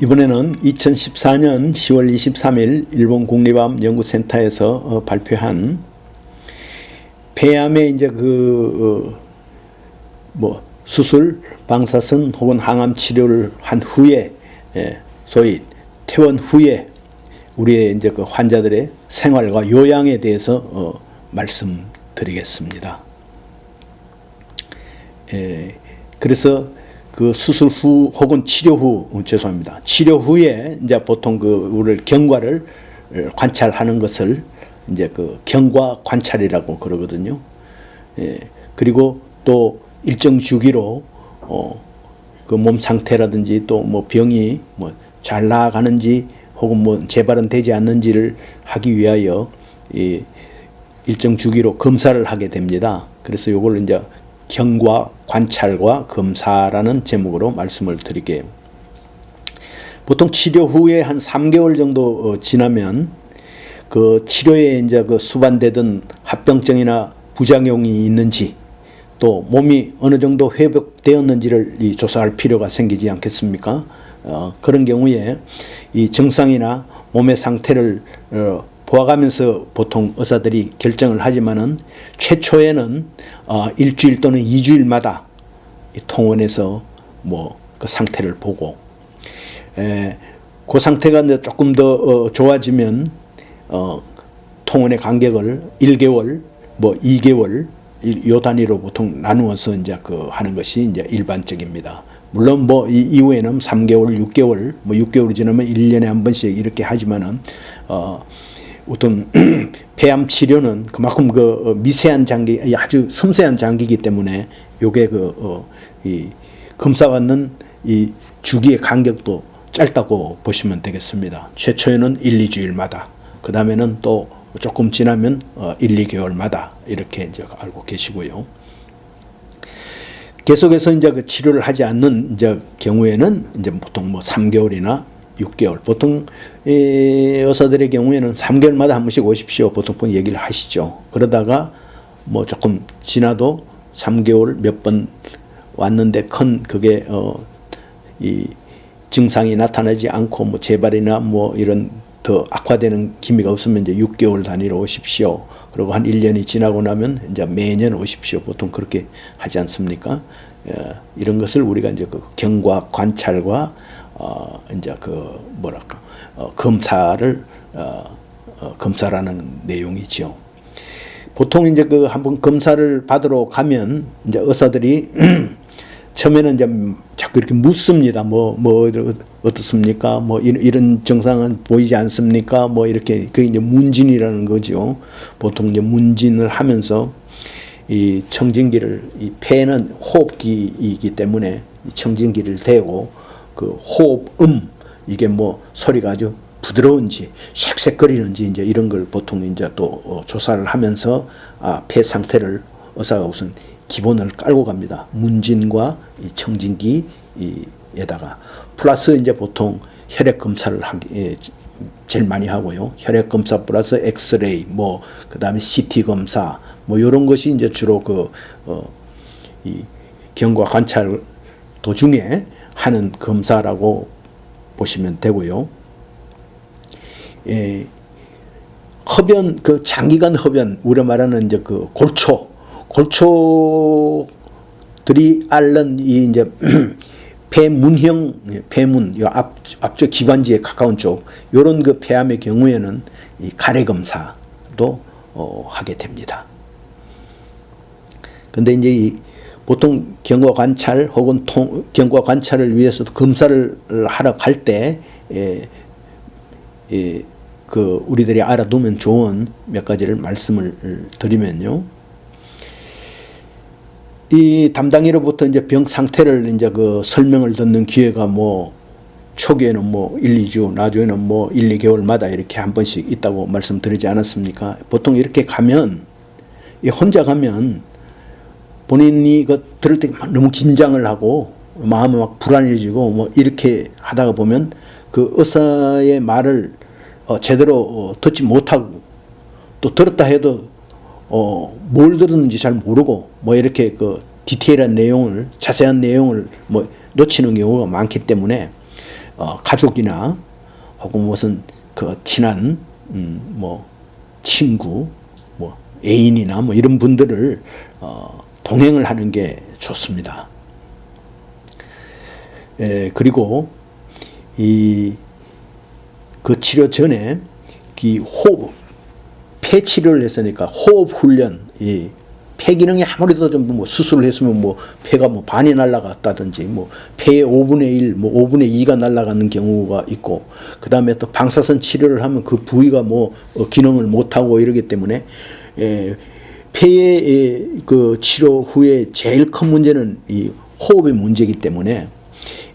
이번에는 2014년 10월 23일 일본 국립암 연구센터에서 발표한 폐암의 이제 수술, 방사선 혹은 항암 치료를 한 후에, 소위 퇴원 후에 우리의 이제 그 환자들의 생활과 요양에 대해서 말씀드리겠습니다. 그래서 그 수술 후 혹은 치료 후, 죄송합니다. 치료 후에 이제 보통 우리 경과를 관찰하는 것을 이제 경과 관찰이라고 그러거든요. 그리고 또 일정 주기로 그 몸 상태라든지 또 뭐 병이 잘 나아가는지 혹은 재발은 되지 않는지를 하기 위하여 일정 주기로 검사를 하게 됩니다. 그래서 요걸 이제 경과, 관찰과 검사라는 제목으로 말씀을 드릴게요. 보통 치료 후에 한 3개월 정도 지나면 그 치료에 이제 수반되던 합병증이나 부작용이 있는지 또 몸이 어느 정도 회복되었는지를 조사할 필요가 생기지 않겠습니까? 그런 경우에 이 증상이나 몸의 상태를 보아가면서 보통 의사들이 결정을 하지만은 최초에는 일주일 또는 2주일마다 통원에서 그 상태를 보고 그 상태가 이제 조금 더 좋아지면 통원의 간격을 1개월, 2개월 요 단위로 보통 나누어서 이제 하는 것이 이제 일반적입니다. 물론 이 이후에는 3개월, 6개월, 6개월이 지나면 1년에 한 번씩 이렇게 하지만은 어떤 폐암 치료는 그만큼 미세한 장기, 아주 섬세한 장기이기 때문에 요게 이 검사받는 이 주기의 간격도 짧다고 보시면 되겠습니다. 최초에는 1, 2주일마다, 그 다음에는 또 조금 지나면 1, 2개월마다 이렇게 이제 알고 계시고요. 계속해서 이제 치료를 하지 않는 이제 경우에는 이제 보통 3개월이나 6개월, 보통 의사들의 경우에는 3개월마다 한 번씩 오십시오. 보통 얘기를 하시죠. 그러다가 조금 지나도 3개월 몇 번 왔는데 그게 이 증상이 나타나지 않고 재발이나 이런 더 악화되는 기미가 없으면 이제 6개월 단위로 오십시오. 그리고 한 1년이 지나고 나면 이제 매년 오십시오. 보통 그렇게 하지 않습니까? 이런 것을 우리가 이제 경과 관찰과 이제 검사라는 내용이죠. 보통 이제 한번 검사를 받으러 가면 이제 의사들이 처음에는 이제 자꾸 이렇게 묻습니다. 어떻습니까? 이런 증상은 보이지 않습니까? 이렇게 그게 이제 문진이라는 거죠. 보통 이제 문진을 하면서 이 청진기를, 이 폐는 호흡기이기 때문에 이 청진기를 대고 호흡 이게 소리가 아주 부드러운지 쌕쌕거리는지 이제 이런 걸 보통 이제 또 조사를 하면서 폐 상태를 의사가 우선 기본을 깔고 갑니다. 문진과 이 청진기에다가 플러스 이제 보통 혈액 검사를 제일 많이 하고요. 혈액 검사 플러스 엑스레이, 그다음에 CT 검사, 이런 것이 이제 주로 이 경과 관찰 도중에 하는 검사라고 보시면 되고요. 흡연, 장기간 흡연, 우리가 말하는 이제 골초들이 앓는 이 이제 폐문형, 폐문, 앞쪽 기관지에 가까운 쪽, 요런 폐암의 경우에는 이 가래 검사도 하게 됩니다. 근데 이제 보통 경과 관찰 혹은 경과 관찰을 위해서도 검사를 하러 갈 때, 우리들이 알아두면 좋은 몇 가지를 말씀을 드리면요. 이 담당이로부터 이제 병 상태를 이제 설명을 듣는 기회가 초기에는 1, 2주, 나중에는 1, 2개월마다 이렇게 한 번씩 있다고 말씀드리지 않았습니까? 보통 이렇게 가면, 혼자 가면 본인이 들을 때 너무 긴장을 하고 마음이 막 불안해지고 이렇게 하다가 보면 의사의 말을 제대로 듣지 못하고 또 들었다 해도 뭘 들었는지 잘 모르고 이렇게 디테일한 내용을, 자세한 내용을 놓치는 경우가 많기 때문에 가족이나 혹은 무슨 그 친한 뭐 친구, 뭐 애인이나 뭐 이런 분들을 동행을 하는 게 좋습니다. 그리고 그 치료 전에 폐 치료를 했으니까 호흡 훈련, 폐 기능이 아무래도 좀 뭐 수술을 했으면 뭐 폐가 뭐 반이 날아갔다든지 뭐 폐의 5분의 1, 뭐 5분의 2가 날아가는 경우가 있고, 그 다음에 또 방사선 치료를 하면 그 부위가 뭐 기능을 못하고 이러기 때문에 폐의 그 치료 후에 제일 큰 문제는 이 호흡의 문제이기 때문에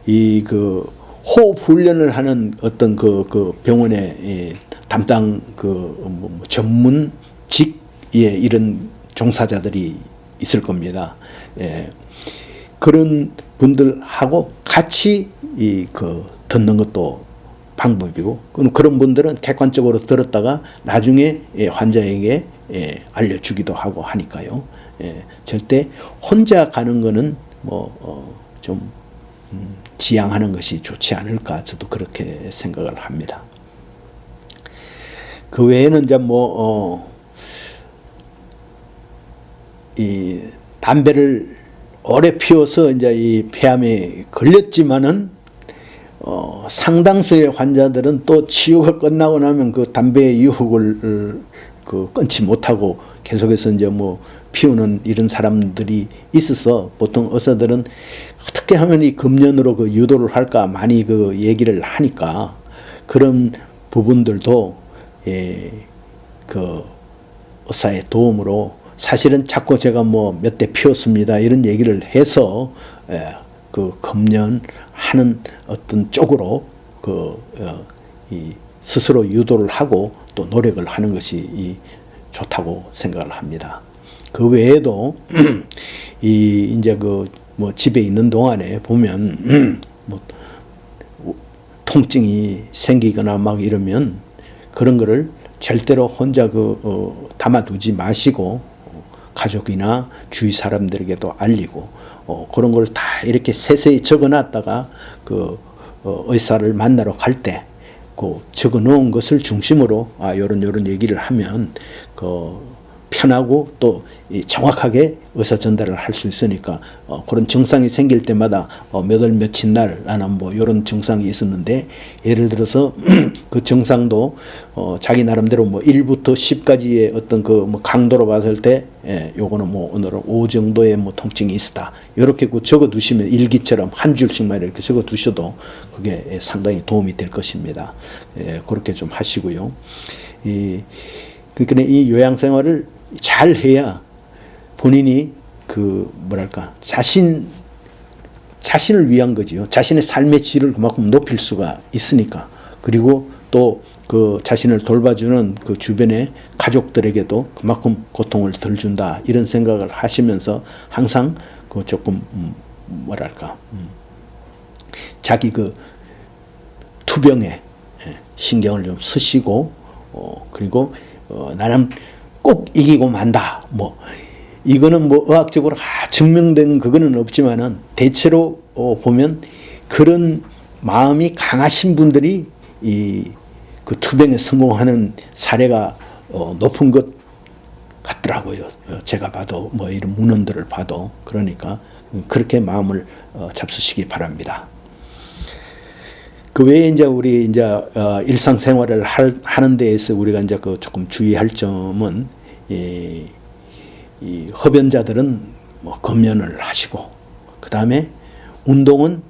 그 호흡 훈련을 하는 어떤 그 병원의 담당 뭐 전문직 이런 종사자들이 있을 겁니다. 그런 분들하고 같이 듣는 것도 방법이고, 그런 분들은 객관적으로 들었다가 나중에 환자에게 알려주기도 하고 하니까요. 절대 혼자 가는 거는 좀 지양하는 것이 좋지 않을까, 저도 그렇게 생각을 합니다. 그 외에는 이제 이 담배를 오래 피워서 이제 이 폐암에 걸렸지만은 상당수의 환자들은 또 치유가 끝나고 나면 그 담배의 유혹을 끊지 못하고 계속해서 이제 피우는 이런 사람들이 있어서, 보통 의사들은 어떻게 하면 이 금연으로 그 유도를 할까 많이 그 얘기를 하니까, 그런 부분들도 그 의사의 도움으로, 사실은 자꾸 제가 몇 대 피웠습니다 이런 얘기를 해서 그 금연하는 어떤 쪽으로 스스로 유도를 하고 또 노력을 하는 것이 좋다고 생각을 합니다. 그 외에도 이제 집에 있는 동안에 보면 통증이 생기거나 막 이러면 그런 거를 절대로 혼자 담아두지 마시고 가족이나 주위 사람들에게도 알리고, 그런 걸 다 이렇게 세세히 적어놨다가 의사를 만나러 갈 때 적어놓은 것을 중심으로 요런 얘기를 하면 편하고 또 정확하게 의사 전달을 할 수 있으니까, 그런 증상이 생길 때마다 몇 월 며칠 날 나는 요런 증상이 있었는데, 예를 들어서 그 증상도 자기 나름대로 1부터 10까지의 어떤 강도로 봤을 때 요거는 오늘은 5 정도의 통증이 있었다, 이렇게 적어 두시면 일기처럼 한 줄씩만 이렇게 적어 두셔도 그게 상당히 도움이 될 것입니다. 그렇게 좀 하시고요. 그러니까 이 요양 생활을 잘 해야 본인이 자신을 위한 거지요. 자신의 삶의 질을 그만큼 높일 수가 있으니까. 그리고 또 자신을 돌봐주는 주변의 가족들에게도 그만큼 고통을 덜 준다, 이런 생각을 하시면서 항상 조금 자기 투병에 신경을 좀 쓰시고, 그리고 나는 꼭 이기고 만다, 이거는 의학적으로 증명된 그거는 없지만은, 대체로 보면 그런 마음이 강하신 분들이 그 투병에 성공하는 사례가 높은 것 같더라고요. 제가 봐도 이런 문헌들을 봐도. 그러니까 그렇게 마음을 잡수시기 바랍니다. 그 외에 우리 일상생활을 하는 데에서 우리가 조금 주의할 점은, 이 흡연자들은 금연을 하시고, 그 다음에 운동은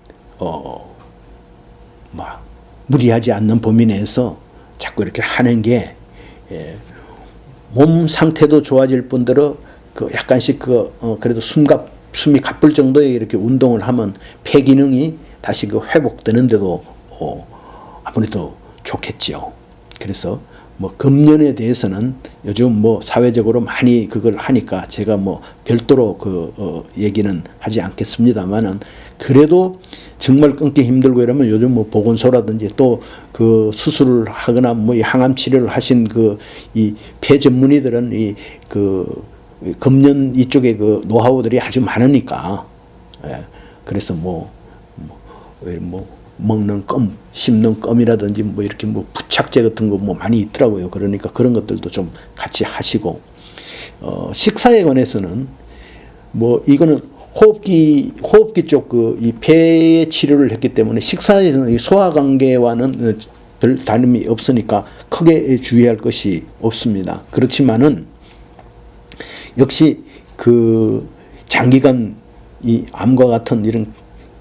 무리하지 않는 범위 내에서 자꾸 이렇게 하는 게 몸 상태도 좋아질 뿐더러 약간씩 그래도 숨이 가쁠 정도의 이렇게 운동을 하면 폐 기능이 다시 회복되는데도 아무래도 좋겠죠. 그래서 금연에 대해서는 요즘 사회적으로 많이 그걸 하니까 제가 별도로 얘기는 하지 않겠습니다만은, 그래도 정말 끊기 힘들고 이러면 요즘 보건소라든지 또 수술을 하거나 항암 치료를 하신 이 폐 전문의들은 금연 이쪽에 노하우들이 아주 많으니까, 그래서 먹는 껌, 씹는 껌이라든지 뭐 이렇게 뭐 부착제 같은 거 뭐 많이 있더라고요. 그러니까 그런 것들도 좀 같이 하시고, 식사에 관해서는 뭐 이거는 호흡기 쪽 그 이 폐 치료를 했기 때문에 식사에서는 이 소화 관계와는 별 다름이 없으니까 크게 주의할 것이 없습니다. 그렇지만은 역시 그 장기간 이 암과 같은 이런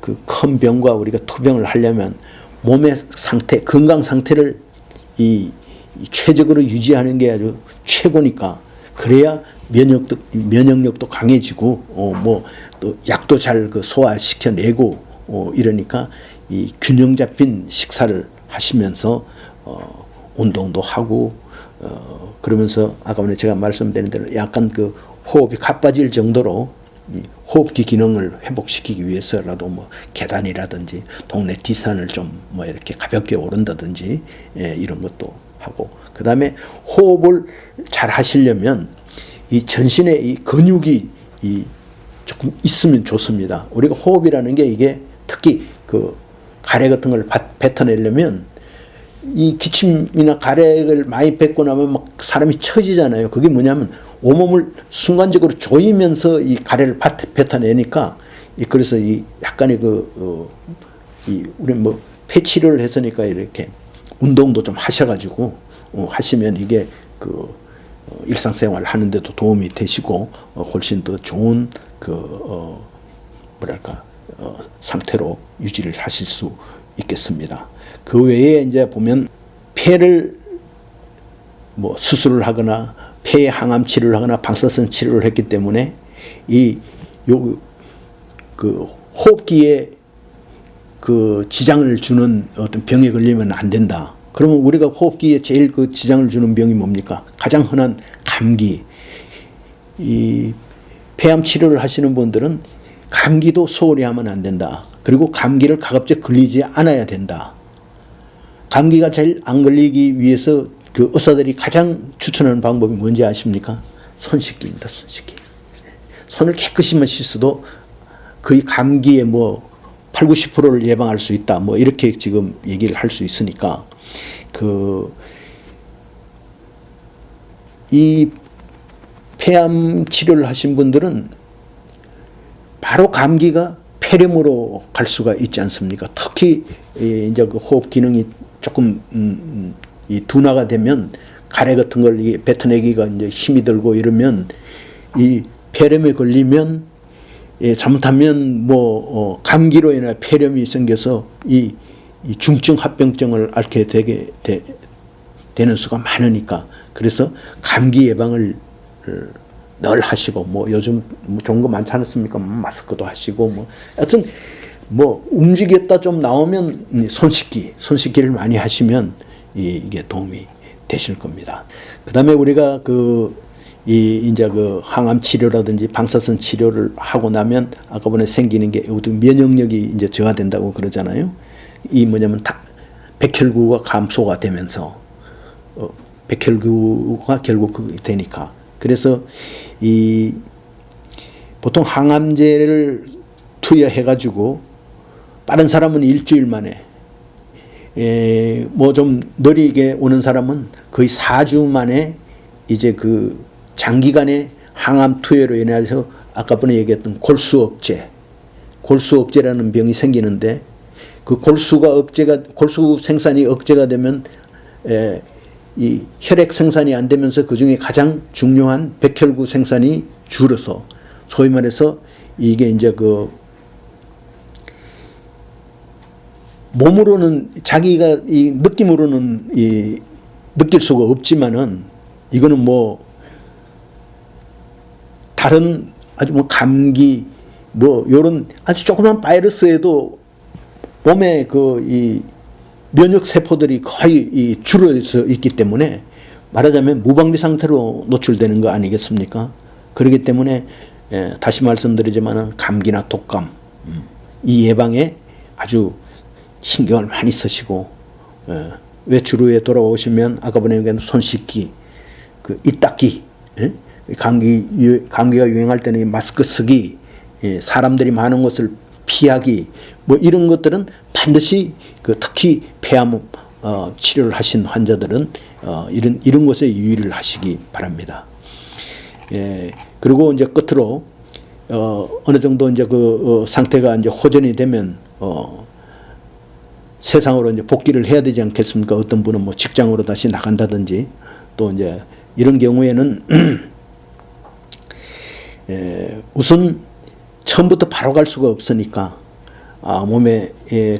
그 큰 병과 우리가 투병을 하려면 몸의 상태, 건강 상태를 이 최적으로 유지하는 게 아주 최고니까, 그래야 면역력도 강해지고 뭐 또 약도 잘 그 소화시켜내고 이러니까 이 균형 잡힌 식사를 하시면서 운동도 하고 그러면서 아까 전에 제가 말씀드린 대로 약간 그 호흡이 가빠질 정도로 호흡기 기능을 회복시키기 위해서라도 뭐 계단이라든지 동네 뒷산을 좀 뭐 이렇게 가볍게 오른다든지 이런 것도 하고, 그 다음에 호흡을 잘 하시려면 이 전신에 이 근육이 조금 있으면 좋습니다. 우리가 호흡이라는 게 이게 특히 그 가래 같은 걸 뱉어내려면 이 기침이나 가래를 많이 뱉고 나면 막 사람이 처지잖아요. 그게 뭐냐면 온몸을 순간적으로 조이면서 이 가래를 뱉어내니까, 그래서 이 약간의 우리 뭐 폐치료를 했으니까 이렇게 운동도 좀 하셔가지고 하시면 이게 일상생활 하는데도 도움이 되시고 훨씬 더 좋은 상태로 유지를 하실 수 있겠습니다. 그 외에 이제 보면 폐를 뭐 수술을 하거나 폐 항암 치료를 하거나 방사선 치료를 했기 때문에 호흡기에 그 지장을 주는 어떤 병에 걸리면 안 된다. 그러면 우리가 호흡기에 제일 그 지장을 주는 병이 뭡니까? 가장 흔한 감기. 이 폐암 치료를 하시는 분들은 감기도 소홀히 하면 안 된다. 그리고 감기를 가급적 걸리지 않아야 된다. 감기가 제일 안 걸리기 위해서 그 의사들이 가장 추천하는 방법이 뭔지 아십니까? 손 씻기입니다. 손 씻기. 손을 깨끗이만 씻어도 거의 감기에 뭐 8, 90%를 예방할 수 있다. 뭐 이렇게 지금 얘기를 할 수 있으니까 이 폐암 치료를 하신 분들은 바로 감기가 폐렴으로 갈 수가 있지 않습니까? 특히 이제 그 호흡 기능이 조금 이 둔화가 되면 가래 같은 걸 뱉어내기가 이제 힘이 들고 이러면 이 폐렴에 걸리면 잘못하면 뭐 감기로 인해 폐렴이 생겨서 이 중증 합병증을 앓게 되는 수가 많으니까, 그래서 감기 예방을 늘 하시고 뭐 요즘 좋은 거 많지 않습니까? 마스크도 하시고 뭐 하여튼 뭐 움직였다 좀 나오면 손 씻기를 많이 하시면 이게 도움이 되실 겁니다. 그다음에 우리가 이제 항암 치료라든지 방사선 치료를 하고 나면 아까 전에 생기는 게 면역력이 이제 저하된다고 그러잖아요. 이 뭐냐면 백혈구가 감소가 되면서 백혈구가 결국 되니까, 그래서 보통 항암제를 투여해가지고 빠른 사람은 일주일 만에 뭐 좀 느리게 오는 사람은 거의 4주 만에 이제 그 장기간의 항암 투여로 인해서 아까 전에 얘기했던 골수 억제라는 병이 생기는데, 그 골수 생산이 억제가 되면 이 혈액 생산이 안 되면서 그 중에 가장 중요한 백혈구 생산이 줄어서 소위 말해서 이게 이제 몸으로는 자기가 이 느낌으로는 느낄 수가 없지만은 이거는 뭐 다른 아주 뭐 감기 뭐 요런 아주 조그만 바이러스에도 몸에 이 면역 세포들이 거의 줄어서 있기 때문에 말하자면 무방비 상태로 노출되는 거 아니겠습니까? 그렇기 때문에 다시 말씀드리지만은 감기나 독감 이 예방에 아주 신경을 많이 쓰시고 외출 후에 돌아오시면 아까 보내는 손 씻기, 입 닦기, 감기가 유행할 때는 마스크 쓰기, 사람들이 많은 곳을 피하기 뭐 이런 것들은 반드시 그 특히 폐암 치료를 하신 환자들은 이런 것에 유의를 하시기 바랍니다. 예, 그리고 이제 끝으로 어느 정도 이제 그 상태가 이제 호전이 되면 세상으로 이제 복귀를 해야 되지 않겠습니까? 어떤 분은 뭐 직장으로 다시 나간다든지 또 이제 이런 경우에는 우선 처음부터 바로 갈 수가 없으니까 몸의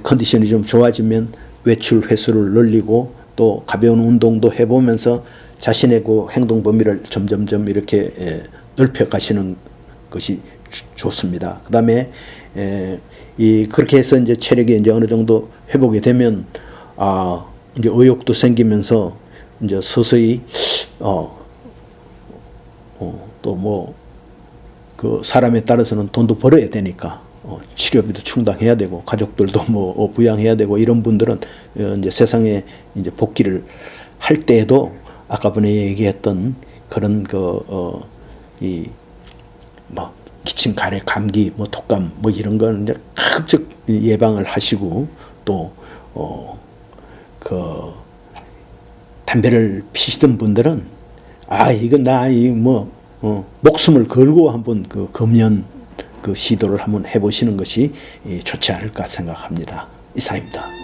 컨디션이 좀 좋아지면 외출 횟수를 늘리고 또 가벼운 운동도 해보면서 자신의 그 행동 범위를 점점점 이렇게 넓혀 가시는 것이 좋습니다. 그 다음에 그렇게 해서 이제 체력이 이제 어느 정도 회복이 되면 이제 의욕도 생기면서 이제 서서히 또 뭐 그 사람에 따라서는 돈도 벌어야 되니까 치료비도 충당해야 되고 가족들도 뭐 부양해야 되고 이런 분들은 이제 세상에 이제 복귀를 할 때에도 아까 전에 얘기했던 그런 이 뭐 기침, 가래, 감기, 뭐 독감 뭐 이런 거는 이제 가급적 예방을 하시고 또 그 담배를 피시던 분들은 이건 나 이 뭐 목숨을 걸고 한번 그 금연 그 시도를 한번 해보시는 것이 좋지 않을까 생각합니다. 이상입니다.